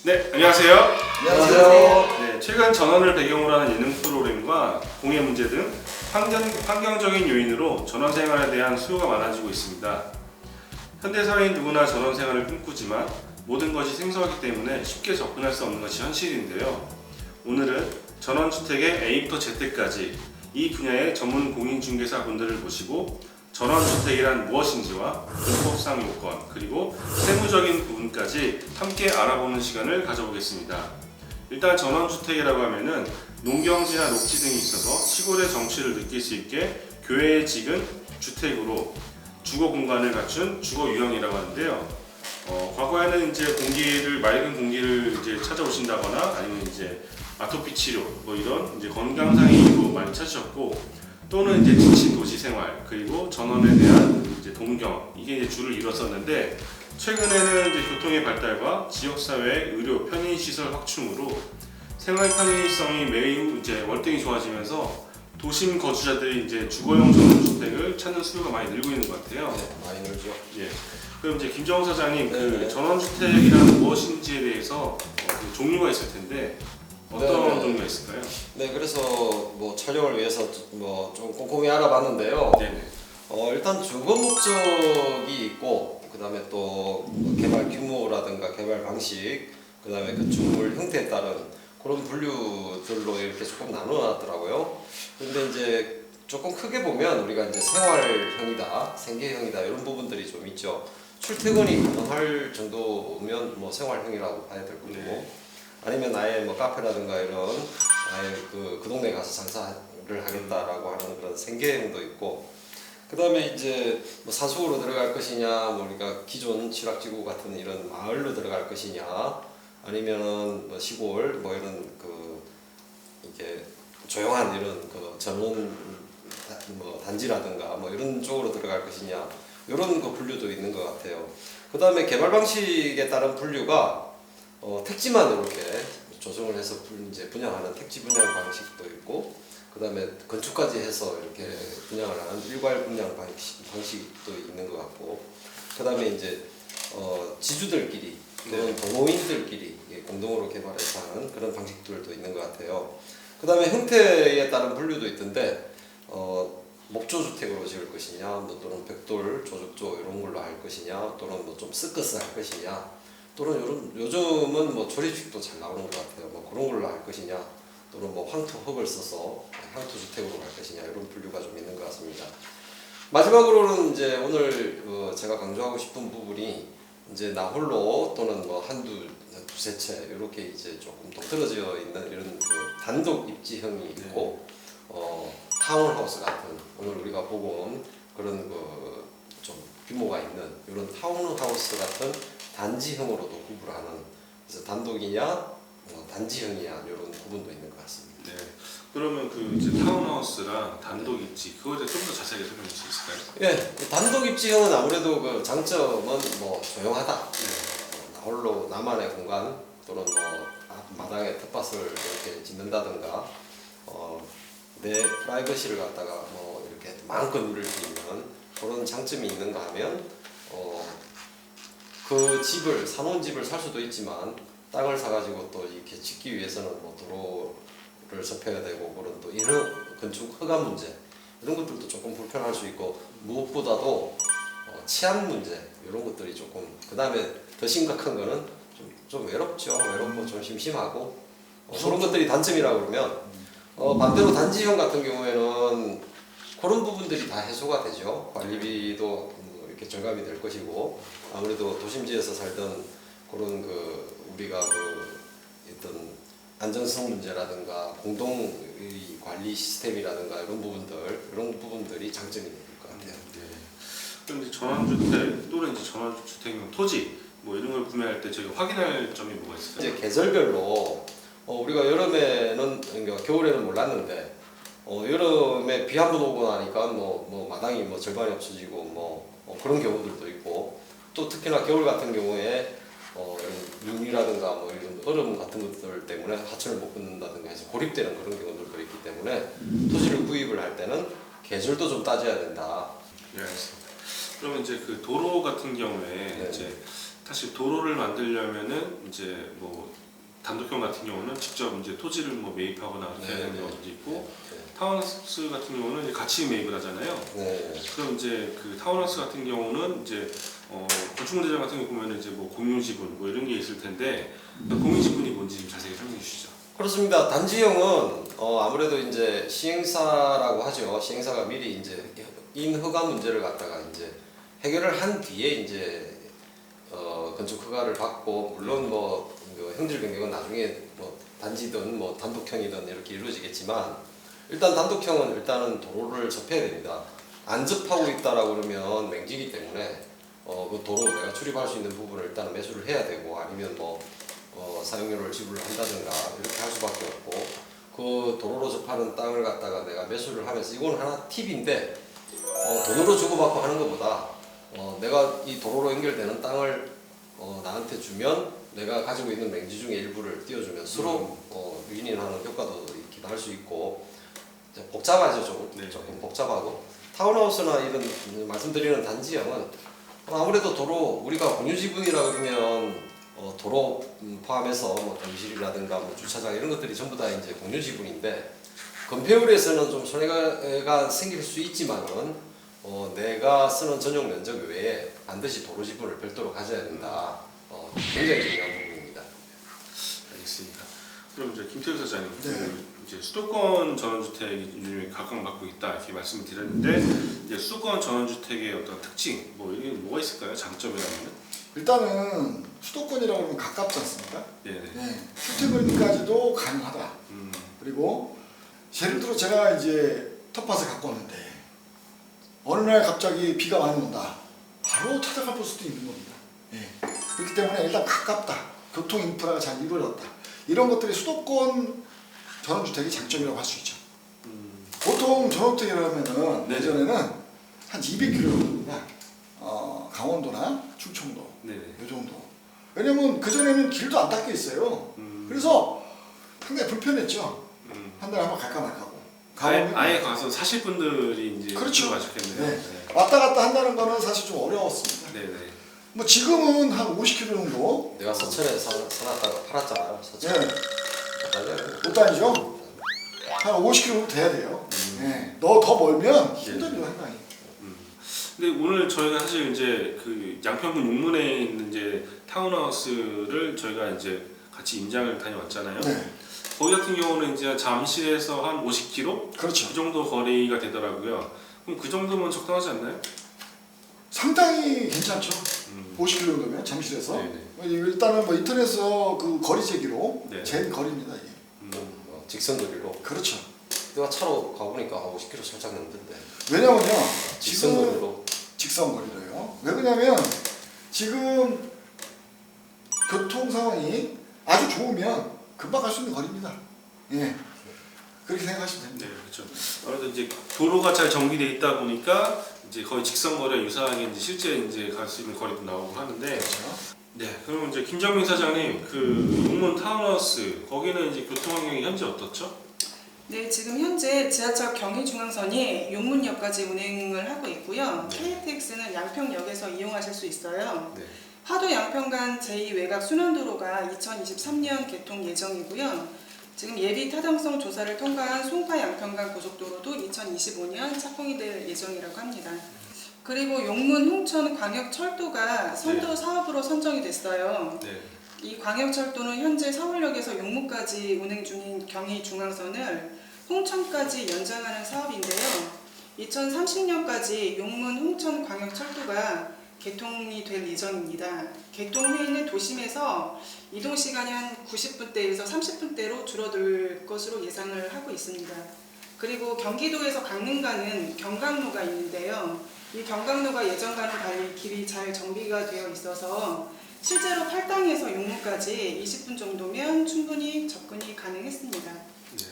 네, 안녕하세요. 안녕하세요. 네, 최근 전원을 배경으로 하는 예능 프로그램과 공해 문제 등 환경적인 요인으로 전원 생활에 대한 수요가 많아지고 있습니다. 현대 사회인 누구나 전원 생활을 꿈꾸지만 모든 것이 생소하기 때문에 쉽게 접근할 수 없는 것이 현실인데요. 오늘은 전원주택의 A부터 Z까지 이 분야의 전문 공인중개사분들을 모시고 전원주택이란 무엇인지와 불법상 요건 그리고 세무적인 부분까지 함께 알아보는 시간을 가져보겠습니다. 일단 전원주택이라고 하면은 농경지나 녹지 등이 있어서 시골의 정취를 느낄 수 있게 교외에 지은 주택으로 주거 공간을 갖춘 주거 유형이라고 하는데요. 과거에는 이제 맑은 공기를 이제 찾아오신다거나 아니면 이제 아토피 치료 뭐 이런 이제 건강상의 이유로 많이 찾으셨고 또는 이제 지친 도시 생활 그리고 전원에 대한 이제 동경 이게 이제 주를 이뤘었는데 최근에는 이제 교통의 발달과 지역사회의 의료 편의 시설 확충으로 생활 편의성이 매우 이제 월등히 좋아지면서 도심 거주자들이 이제 주거용 전원주택을 찾는 수요가 많이 늘고 있는 것 같아요. 네, 많이 늘죠. 예. 그럼 이제 김정우 사장님 네. 그 전원주택이란 무엇인지에 대해서 그 종류가 있을 텐데 어떤 네. 종류가 있을까요? 네, 그래서 뭐 촬영을 위해서 뭐 좀 꼼꼼히 알아봤는데요. 네네. 일단 주거 목적이 있고, 그 다음에 또뭐 개발 규모라든가 개발 방식, 그 다음에 건축물 형태에 따른 그런 분류들로 이렇게 조금 나눠놨더라고요. 근데 이제 조금 크게 보면 우리가 이제 생활형이다, 생계형이다 이런 부분들이 좀 있죠. 출퇴근이 가능할 정도면 뭐 생활형이라고 봐야 될 거고. 네. 아니면 아예 뭐 카페라든가 이런 아예 그 동네 가서 장사를 하겠다라고 하는 그런 생계형도 있고, 그 다음에 이제 뭐 산속으로 들어갈 것이냐, 뭐 우리가 기존 취락지구 같은 이런 마을로 들어갈 것이냐, 아니면은 뭐 시골 뭐 이런 그 이게 조용한 이런 그 전원 뭐 단지라든가 뭐 이런 쪽으로 들어갈 것이냐, 이런 그 분류도 있는 것 같아요. 그 다음에 개발 방식에 따른 분류가 택지만 이렇게 조정을 해서 이제 분양하는 택지 분양 방식도 있고, 그 다음에 건축까지 해서 이렇게 분양을 하는 일괄 분양 방식도 있는 것 같고, 그 다음에 이제 지주들끼리 또는 동호인들끼리 공동으로 개발해서 하는 그런 방식들도 있는 것 같아요. 그 다음에 형태에 따른 분류도 있던데 목조주택으로 지을 것이냐, 뭐 또는 벽돌, 조적조 이런 걸로 할 것이냐, 또는 뭐 좀 스커스 할 것이냐, 또는 요즘은 뭐 조립식도 잘 나오는 것 같아요. 뭐 그런 걸로 할 것이냐, 또는 뭐 황토 흙을 써서 향토 주택으로 갈 것이냐, 이런 분류가 좀 있는 것 같습니다. 마지막으로는 이제 오늘 제가 강조하고 싶은 부분이 이제 나홀로 또는 뭐 두세 채 이렇게 이제 조금 동떨어져 있는 이런 그 단독 입지형이 있고, 타운하우스 같은 오늘 우리가 보고 온 그런 그 좀 규모가 있는 이런 타운하우스 같은 단지형으로도 구분하는, 그래서 단독이냐 단지형이냐 이런 구분도 있는 것 같습니다. 네. 그러면 그 이제 타운하우스랑 단독 입지 그거에 대해 좀 더 자세하게 설명해 주실 수 있을까요? 예, 단독 입지형은 아무래도 그 장점은 뭐 조용하다. 홀로 나만의 공간 또는 뭐 마당에 텃밭을 이렇게 짓는다든가 내 프라이버시를 갖다가 뭐 이렇게 마음껏 누릴 수 있는 그런 장점이 있는가 하면 그 집을 사놓은 집을 살 수도 있지만 땅을 사가지고 또 이렇게 짓기 위해서는 뭐 도로를 접해야 되고 그런 또 이런 건축 허가 문제 이런 것들도 조금 불편할 수 있고, 무엇보다도 치안 문제 이런 것들이 조금, 그 다음에 더 심각한 거는 좀 외롭죠. 외롭고 좀 심심하고 그런 것들이 단점이라고 그러면 반대로 단지형 같은 경우에는 그런 부분들이 다 해소가 되죠. 관리비도 이렇게 절감이 될 것이고, 아무래도 도심지에서 살던 그런 그 우리가 그 어떤 안전성 문제라든가 공동의 관리 시스템이라든가 이런 부분들이 장점이 될 것 같아요. 네. 그럼 이제 전원주택 또는 이제 전원주택용 토지 뭐 이런 걸 구매할 때 저희가 확인할 점이 뭐가 있을까요? 이제 계절별로 우리가 여름에는 그러니까 겨울에는 몰랐는데 여름에 비 한 번 오고 나니까 뭐 마당이 뭐 절반이 없어지고 뭐 그런 경우들도 있고, 또 특히나 겨울 같은 경우에 눈이라든가 뭐 이런 얼음 같은 것들 때문에 하천을 못 걷는다든가 해서 고립되는 그런 경우들도 있기 때문에 토지를 구입을 할 때는 계절도 좀 따져야 된다. 네, 알겠습니다. 그러면 이제 그 도로 같은 경우에 네. 이제 사실 도로를 만들려면은 이제 뭐 단독형 같은 경우는 직접 이제 토지를 뭐 매입하거나 그렇게 네, 하는 네. 경우도 있고 네. 타운하우스 같은 경우는 이제 같이 매입을 하잖아요. 네. 그럼 이제 그 타운하우스 같은 경우는 이제 건축물대장 같은 경우 보면은 이제 뭐 공유 지분 뭐 이런 게 있을 텐데 공유 지분이 뭔지 좀 자세히 설명해 주시죠. 그렇습니다. 단지형은 아무래도 이제 시행사라고 하죠. 시행사가 미리 이제 인허가 문제를 갖다가 이제 해결을 한 뒤에 이제 건축 허가를 받고 물론 그 형질 변경은 나중에 뭐 단지든 뭐 단독형이든 이렇게 이루어지겠지만 일단 단독형은 일단은 도로를 접해야 됩니다. 안 접하고 있다라고 그러면 맹지기 때문에 그 도로 내가 출입할 수 있는 부분을 일단은 매수를 해야 되고 아니면 사용료를 지불한다든가 이렇게 할 수밖에 없고 그 도로로 접하는 땅을 갖다가 내가 매수를 하면서 이건 하나 팁인데 돈으로 주고받고 하는 것보다 내가 이 도로로 연결되는 땅을 나한테 주면 내가 가지고 있는 맹지 중에 일부를 띄워주면 서로 윈윈하는 효과도 있기도 할 수 있고 복잡하죠. 조금 복잡하고 타운하우스나 이런 말씀드리는 단지형은 아무래도 도로 우리가 공유지분이라 그러면 도로 포함해서 뭐 경실이라든가 뭐 주차장 이런 것들이 전부 다 이제 공유지분인데 건폐율에서는 좀 손해가 생길 수 있지만은 내가 쓰는 전용 면적 외에 반드시 도로 지분을 별도로 가져야 된다. 굉장히 중요한 부분입니다. 알겠습니다. 그럼 이제 김태우 사장님, 네. 이제 수도권 전원주택이 요즘에 각광받고 있다 이렇게 말씀을 드렸는데 이제 수도권 전원주택의 어떤 특징 뭐 이게 뭐가 있을까요? 장점이라면은? 일단은 수도권이라고 하면 가깝지 않습니까? 네네. 네. 출퇴근까지도 가능하다. 그리고 예를 들어 제가 이제 텃밭을 갖고 왔는데 어느 날 갑자기 비가 많이 온다. 바로 찾아가 볼 수도 있는 겁니다. 네. 그렇기 때문에 일단 가깝다. 교통 인프라가 잘 이루어졌다. 이런 것들이 수도권 전원주택의 장점이라고 할 수 있죠. 보통 전원주택이라면은 네. 예전에는 한 200km입니다. 강원도나 충청도 네네. 이 정도. 왜냐면 그 전에는 길도 안 닦여 있어요. 그래서 상당히 불편했죠. 한 달에 한 번 갈까 말까고. 아예 가서 사실 분들이 이제 그렇죠. 가셨겠네요. 네. 네. 왔다 갔다 한다는 거는 사실 좀 어려웠습니다. 네네. 뭐 지금은 한 50km 정도. 내가 서천에 사놨다가 팔았잖아요. 서천. 네. 못 다니죠. 한 50km 돼야 돼요. 네. 너 더 멀면 힘들죠 상당히. 근데 오늘 저희가 사실 이제 그 양평군 용문에 있는 이제 타운하우스를 저희가 이제 같이 임장을 다녀왔잖아요. 네. 거기 같은 경우는 이제 잠실에서 한 50km 그렇죠. 그 정도 거리가 되더라고요. 그럼 그 정도면 적당하지 않나요? 상당히 괜찮죠. 50km 정도면 잠실에서. 네네. 일단은 뭐 인터넷에서 그 거리 재기로 네. 잰 거리입니다 이게. 직선거리로. 그렇죠. 내가 차로 가보니까 50km 살짝 넘던데. 왜냐면요. 지금 직선거리로. 직선거리로요. 왜 그러냐면 지금 교통 상황이 아주 좋으면 금방 갈 수 있는 거리입니다. 예. 그렇게 생각하시면 됩니다. 네, 그렇죠. 아무래도 이제 도로가 잘 정비돼 있다 보니까 이제 거의 직선거리와 유사하게 이제 실제 이제 갈 수 있는 거리도 나오고 하는데. 그렇죠. 네, 그럼 이제 김정민 사장님 그 용문 타운하우스 거기는 이제 교통 환경이 현재 어떻죠? 네, 지금 현재 지하철 경의중앙선이 용문역까지 운행을 하고 있고요. 네. KTX는 양평역에서 이용하실 수 있어요. 네. 화도 양평 간 제2외곽 순환도로가 2023년 개통 예정이고요. 지금 예비 타당성 조사를 통과한 송파 양평 간 고속도로도 2025년 착공이 될 예정이라고 합니다. 그리고 용문 홍천 광역철도가 선도 사업으로 선정이 됐어요. 네. 이 광역철도는 현재 서울역에서 용문까지 운행 중인 경의중앙선을 홍천까지 연장하는 사업인데요. 2030년까지 용문 홍천 광역철도가 개통이 될 예정입니다. 개통 후에는 도심에서 이동 시간이 한 90분대에서 30분대로 줄어들 것으로 예상을 하고 있습니다. 그리고 경기도에서 강릉 가는 경강로가 있는데요. 이 경강로가 예전과는 달리 길이 잘 정비가 되어 있어서 실제로 팔당에서 용문까지 20분 정도면 충분히 접근이 가능했습니다. 네.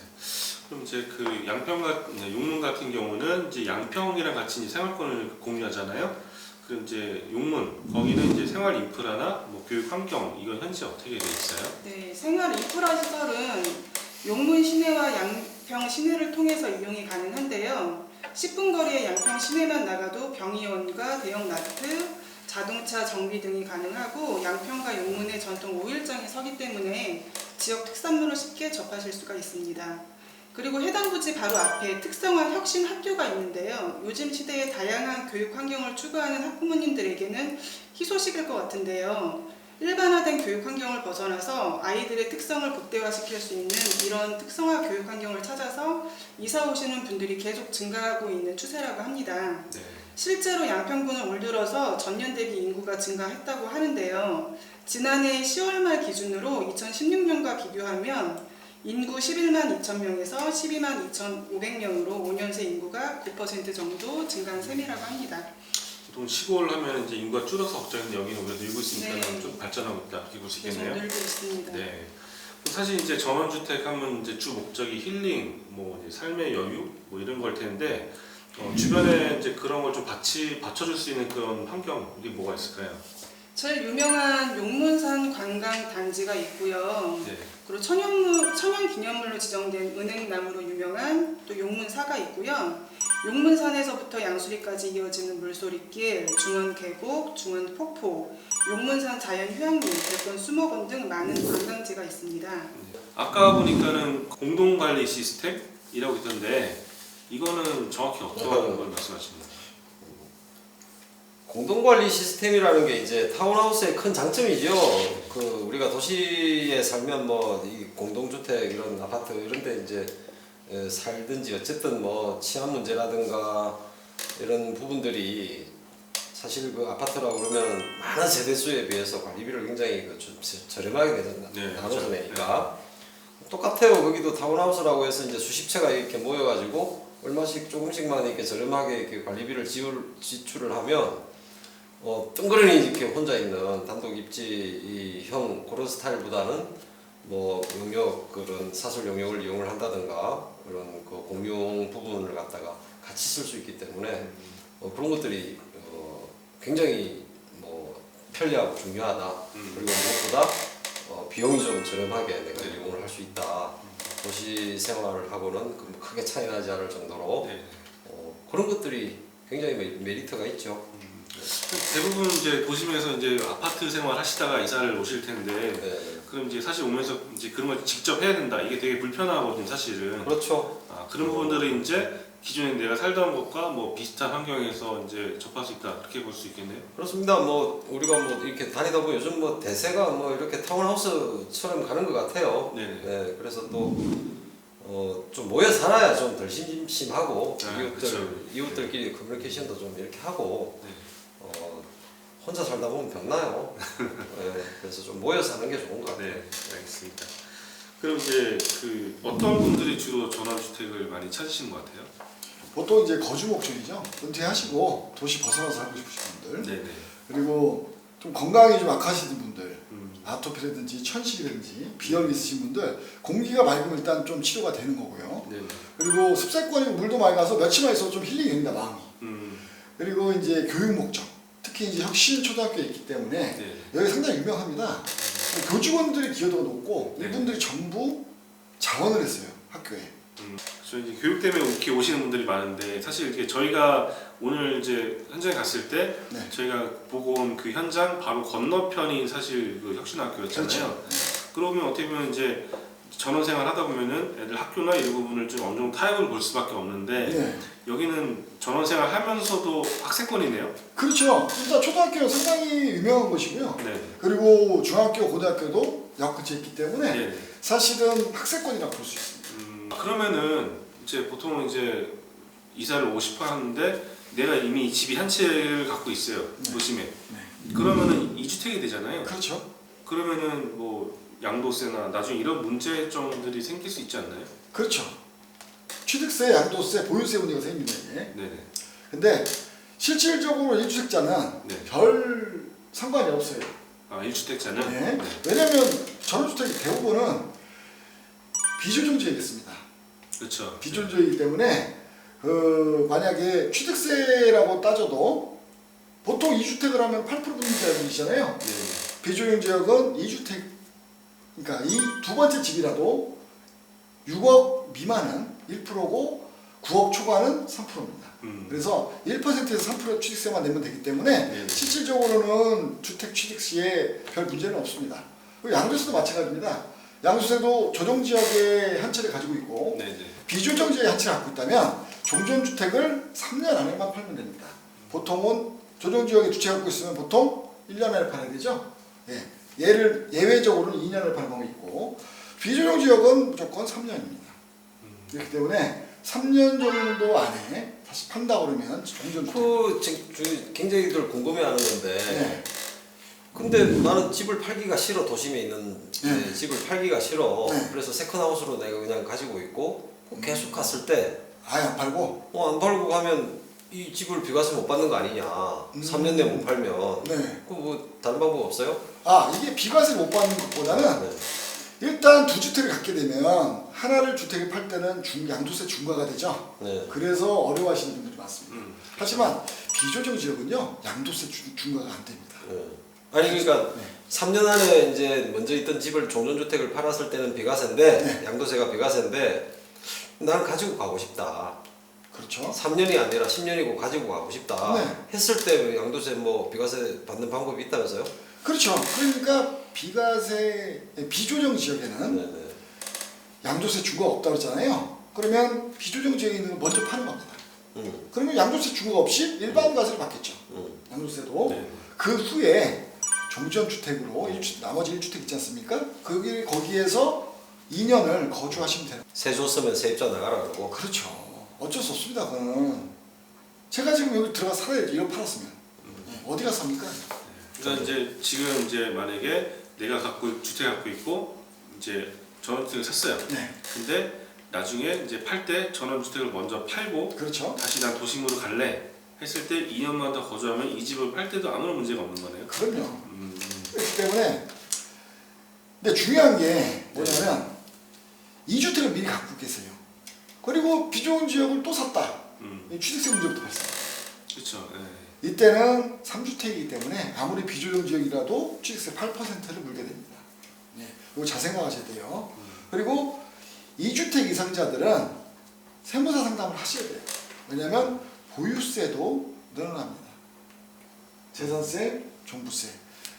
그럼 이제 그 용문 같은 경우는 이제 양평이랑 같이 이제 생활권을 공유하잖아요. 그럼 이제 용문 거기는 이제 생활 인프라나 뭐 교육 환경 이건 현재 어떻게 되어 있어요? 네, 생활 인프라 시설은 용문 시내와 양평 시내를 통해서 이용이 가능한데요. 10분 거리의 양평 시내만 나가도 병의원과 대형 마트, 자동차 정비 등이 가능하고 양평과 용문에 전통 5일장이 서기 때문에 지역 특산물을 쉽게 접하실 수가 있습니다. 그리고 해당 부지 바로 앞에 특성화 혁신 학교가 있는데요. 요즘 시대에 다양한 교육 환경을 추구하는 학부모님들에게는 희소식일 것 같은데요. 일반화된 교육 환경을 벗어나서 아이들의 특성을 극대화시킬 수 있는 이런 특성화 교육 환경을 찾아서 이사 오시는 분들이 계속 증가하고 있는 추세라고 합니다. 네. 실제로 양평구는 올 들어서 전년 대비 인구가 증가했다고 하는데요. 지난해 10월 말 기준으로 2016년과 비교하면 인구 11만 2천 명에서 12만 2,500명으로 5년새 인구가 9% 정도 증가한 셈이라고 합니다. 보통 시골 하면 이제 인구가 줄어서 걱정인데 여기는 오히려 늘고 있으니까 네. 좀 발전하고 있다 이렇게 볼 수 계속 있겠네요. 늘고 있습니다. 네. 사실 이제 전원주택 하면 이제 주 목적이 힐링, 뭐 이제 삶의 여유, 뭐 이런 걸 텐데 주변에 이제 그런 걸 좀 받쳐줄 수 있는 그런 환경이 뭐가 있을까요? 제일 유명한 용문산 관광 단지가 있고요. 네. 그리고 천연 기념물로 지정된 은행나무로 유명한 또 용문사가 있고요. 용문산에서부터 양수리까지 이어지는 물소리길, 중원계곡, 중원폭포, 용문산 자연휴양림, 백건 수목원 등 많은 관광지가 있습니다. 아까 보니까는 공동관리 시스템이라고 있던데 이거는 정확히 어떤 걸 말씀하시는 거예요? 공동관리 시스템이라는 게 이제 타운하우스의 큰 장점이죠. 그 우리가 도시에 살면 뭐 이 공동주택 이런 아파트 이런데 이제 살든지 어쨌든 뭐 치안 문제라든가 이런 부분들이 사실 그 아파트라고 그러면 많은 세대수에 비해서 관리비를 굉장히 좀 저렴하게 네, 나눠서 그렇죠. 내니까 똑같아요. 거기도 타운하우스라고 해서 이제 수십 채가 이렇게 모여가지고 얼마씩 조금씩만 이렇게 저렴하게 이렇게 관리비를 지출을 하면 뜬그러니 이렇게 혼자 있는 단독 입지형 그런 스타일보다는 뭐 용역 그런 사설 용역을 이용을 한다든가 그런 그 공용 부분을 갖다가 같이 쓸 수 있기 때문에 그런 것들이 굉장히 뭐 편리하고 중요하다. 그리고 무엇보다 비용이 좀 저렴하게 내가 이용을 할 수 있다. 도시 생활을 하고는 크게 차이 나지 않을 정도로 네. 그런 것들이 굉장히 메리트가 있죠. 대부분 이제 도심에서 이제 아파트 생활 하시다가 이사를 오실 텐데 네. 그럼 이제 사실 오면서 이제 그런 걸 직접 해야 된다. 이게 되게 불편하거든요, 사실은. 그렇죠. 그런 부분들은 이제 기존에 내가 살던 것과 뭐 비슷한 환경에서 이제 접할 수 있다. 그렇게 볼 수 있겠네요. 그렇습니다. 뭐 우리가 뭐 이렇게 다니다 보면 요즘 뭐 대세가 뭐 이렇게 타운하우스처럼 가는 것 같아요. 네네. 네, 그래서 또 좀 모여 살아야 좀 덜 심심하고 그렇죠. 이웃들끼리 커뮤니케이션도 좀 이렇게 하고 네. 혼자 살다 보면 병나요. 네, 그래서 좀 모여 사는 게 좋은 것 같아요. 네, 알겠습니다. 그럼 이제 그 어떤 분들이 주로 전원주택을 많이 찾으시는 것 같아요? 보통 이제 거주 목적이죠. 은퇴하시고 도시 벗어나서 살고 싶으신 분들, 네네. 그리고 좀 건강이 좀 악하신 분들, 아토피라든지 천식이라든지 비염이 있으신 분들, 공기가 맑으면 일단 좀 치료가 되는 거고요. 네네. 그리고 습세권이고 물도 맑아서 며칠만 있어도 좀 힐링이 됩니다, 마음이. 그리고 이제 교육 목적, 특히 이제 혁신 초등학교에 있기 때문에 네. 여기 상당히 유명합니다. 교직원들의 기여도가 높고 네. 이분들이 전부 자원을 했어요, 학교에. 저 이제 교육 때문에 이렇게 오시는 분들이 많은데 사실 이게 저희가 오늘 이제 현장에 갔을 때 네. 저희가 보고 온 그 현장 바로 건너편이 사실 그 혁신학교였잖아요. 그렇죠. 그러면 어떻게 보면 이제 전원생활 하다 보면은 애들 학교나 이런 부분을 좀 어느 정도 타협을 볼 수밖에 없는데 네. 여기는 전원생활 하면서도 학생권이네요. 그렇죠. 일단 초등학교는 상당히 유명한 곳이고요. 네. 그리고 중학교, 고등학교도 역 근처에 있기 때문에 네. 사실은 학생권이라고 볼 수 있습니다. 그러면은 이제 보통 이제 이사를 오고 싶어 하는데 내가 이미 집이 한 채를 갖고 있어요. 네. 도심에. 네. 그러면은 2주택이 되잖아요. 그렇죠. 그러면은 뭐 양도세나 나중에 이런 문제점들이 생길 수 있지 않나요? 그렇죠. 취득세, 양도세, 보유세 문제가 생깁니다. 이게. 네네. 근데 실질적으로 1주택자는 네. 별 상관이 없어요. 1주택자는? 네. 왜냐면 전원주택이 대부분은 비조정지역이겠습니다. 그렇죠. 비조정지역이기 때문에 만약에 취득세라고 따져도 보통 2주택을 하면 8% 분이잖아요. 네. 비조정 지역은 2주택, 그러니까 이 두 번째 집이라도 6억 미만은 1%고 9억 초과는 3%입니다. 음. 그래서 1%에서 3% 취득세만 내면 되기 때문에 네네. 실질적으로는 주택 취득 시에 별 문제는 없습니다. 그리고 양도세도 마찬가지입니다. 양도세도 조정지역의 한채를 가지고 있고 네네. 비조정지역의 한채를 갖고 있다면 종전주택을 3년 안에만 팔면 됩니다. 보통은 조정지역에 두 채 갖고 있으면 보통 1년 안에 팔아야 되죠. 예. 예외적으로는 2년을 파는 방법이 있고 비조정지역은 무조건 3년입니다. 그렇기 때문에 3년 정도 안에 다시 판다 그러면 종전주택. 굉장히들 궁금해하는 건데. 네. 근데 나는 집을 팔기가 싫어. 도심에 있는 네. 집을 팔기가 싫어. 네. 그래서 세컨하우스로 내가 그냥 가지고 있고 계속 갔을 때 아예 안 팔고. 안 팔고 가면 이 집을 비과세 못 받는 거 아니냐. 3년 내에 못 팔면. 네. 그 뭐 다른 방법 없어요? 이게 비과세 못 받는 것보다는 네. 일단 두 주택을 갖게 되면 하나를 주택을 팔 때는 양도세 중과가 되죠. 네. 그래서 어려워하시는 분들이 많습니다. 음. 하지만 비조정 지역은요 양도세 중과가 안 됩니다. 네. 아니 그러니까 네. 3년 안에 이제 먼저 있던 집을 종전주택을 팔았을 때는 비과세인데 네. 양도세가 비과세인데 난 가지고 가고 싶다. 그렇죠. 3년이 아니라 10년이고 가지고 가고 싶다. 네. 했을 때 양도세 뭐 비과세 받는 방법이 있다면서요? 그렇죠. 그러니까 비조정 지역에는 네네. 양도세 중과가 없다고 그랬잖아요. 그러면 비조정 지역에 있는 걸 먼저 파는 겁니다. 그러면 양도세 중과 없이 일반 과세를 받겠죠. 양도세도. 네. 그 후에 종전주택으로 나머지 1주택 있지 않습니까? 거기에서 2년을 거주하시면 돼요. 세 줬으면 세입자 나가라 그러고. 그렇죠. 어쩔 수 없습니다. 그거는 제가 지금 여기 들어가 살아야지. 이거 팔았으면 어디 가서 삽니까? 그러니까 이제 지금 이제 만약에 내가 주택 갖고 있고 이제 전원주택을 샀어요. 네. 근데 나중에 이제 팔 때 전원주택을 먼저 팔고 그렇죠. 다시 난 도심으로 갈래 했을 때 2년만 더 거주하면 이 집을 팔 때도 아무런 문제가 없는 거네요. 그럼요. 그렇기 때문에 근데 중요한 게 뭐냐면 2주택을 미리 갖고 계세요. 그리고 비좋은 지역을 또 샀다. 이 취득세 문제부터 발생. 그렇죠. 이때는 3주택이기 때문에 아무리 비조정 지역이라도 취득세 8%를 물게 됩니다. 네, 이거 잘 생각하셔야 돼요. 그리고 2주택 이상자들은 세무사 상담을 하셔야 돼요. 왜냐하면 보유세도 늘어납니다. 재산세, 종부세.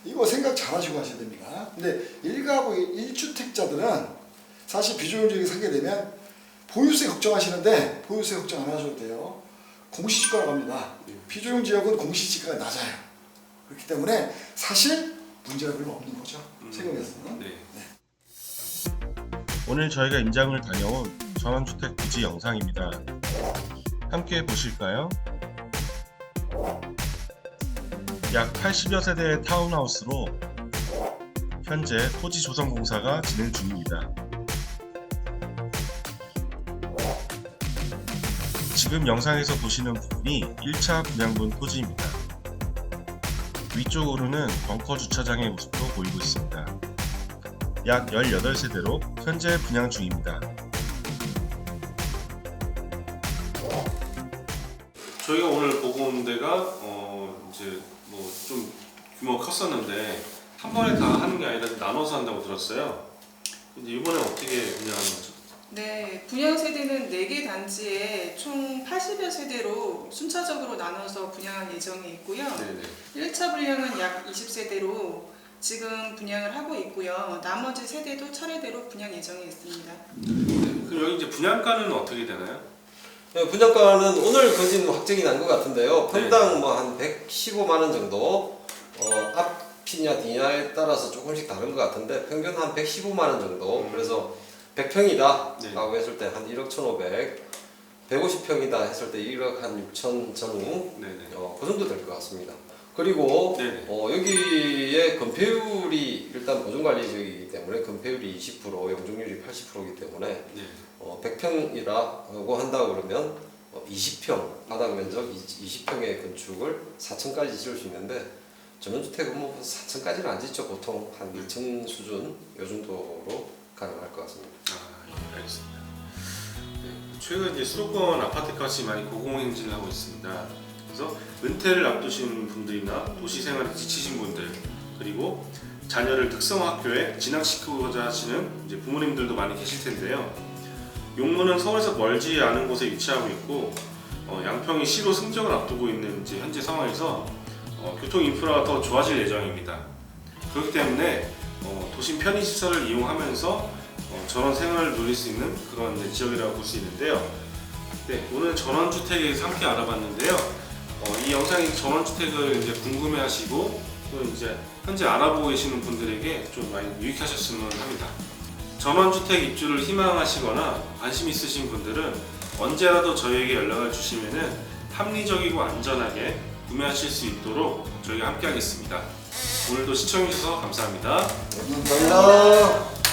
이거 생각 잘 하시고 하셔야 됩니다. 근데 1가구 1주택자들은 사실 비조정 지역에 살게 되면 보유세 걱정하시는데 보유세 걱정 안 하셔도 돼요. 공시지가로 갑니다. 비조정 지역은 공시지가가 낮아요. 그렇기 때문에 사실 문제가 별로 없는 거죠. 세금에서는. 네. 오늘 저희가 임장을 다녀온 전원주택 부지 영상입니다. 함께 보실까요? 약 80여 세대의 타운하우스로 현재 토지 조성 공사가 진행 중입니다. 지금 영상에서 보시는 부분이 1차 분양분 토지입니다. 위쪽으로는 벙커 주차장의 모습도 보이고 있습니다. 약 18세대로 현재 분양 중입니다. 저희가 오늘 보고 온 데가 이제 뭐 좀 규모가 컸었는데 한 번에 다 하는 게 아니라 나눠서 한다고 들었어요. 근데 이번에 어떻게 분양하는 거죠? 네, 분양 세대는 4개 단지에 총 80여 세대로 순차적으로 나눠서 분양할 예정이 있고요. 네네. 1차 분양은 약 20세대로 지금 분양을 하고 있고요. 나머지 세대도 차례대로 분양 예정이 있습니다. 그럼 여기 이제 분양가는 어떻게 되나요? 분양가는 오늘 거진 확정이 난 것 같은데요. 평당 뭐 한 115만 원 정도. 앞이냐 뒤냐에 따라서 조금씩 다른 것 같은데 평균 한 115만 원 정도. 그래서 100평이다 네. 라고 했을 때 한 1억 1,500, 150평이다 했을 때 1억 한 6천 전후. 네네. 그 정도 될 것 같습니다. 그리고 네네. 여기에 건폐율이 일단 보존관리지역이기 때문에 건폐율이 20%, 용적률이 80%이기 때문에 네. 100평이라고 한다고 그러면 20평 바닥 면적 20평의 건축을 4층까지 지을 수 있는데 전원주택은 뭐 4층까지는 안 짓죠. 보통 한 2층 수준 요 정도로 가능할 것 같습니다. 예, 알겠습니다. 네, 최근 이제 수도권 아파트값이 많이 고공행진을 하고 있습니다. 그래서 은퇴를 앞두신 분들이나 도시 생활에 지치신 분들, 그리고 자녀를 특성화학교에 진학시키고자 하시는 이제 부모님들도 많이 계실 텐데요. 용문은 서울에서 멀지 않은 곳에 위치하고 있고 양평이 시로 승적을 앞두고 있는 이제 현재 상황에서 교통 인프라가 더 좋아질 예정입니다. 그렇기 때문에 도심 편의시설을 이용하면서 전원 생활을 누릴 수 있는 그런 지역이라고 볼 수 있는데요. 네, 오늘 전원주택에 대해서 함께 알아봤는데요. 이 영상이 전원주택을 이제 궁금해하시고 또 이제 현재 알아보고 계시는 분들에게 좀 많이 유익하셨으면 합니다. 전원주택 입주를 희망하시거나 관심 있으신 분들은 언제라도 저희에게 연락을 주시면은 합리적이고 안전하게 구매하실 수 있도록 저희가 함께 하겠습니다. 오늘도 시청해주셔서 감사합니다. 감사합니다.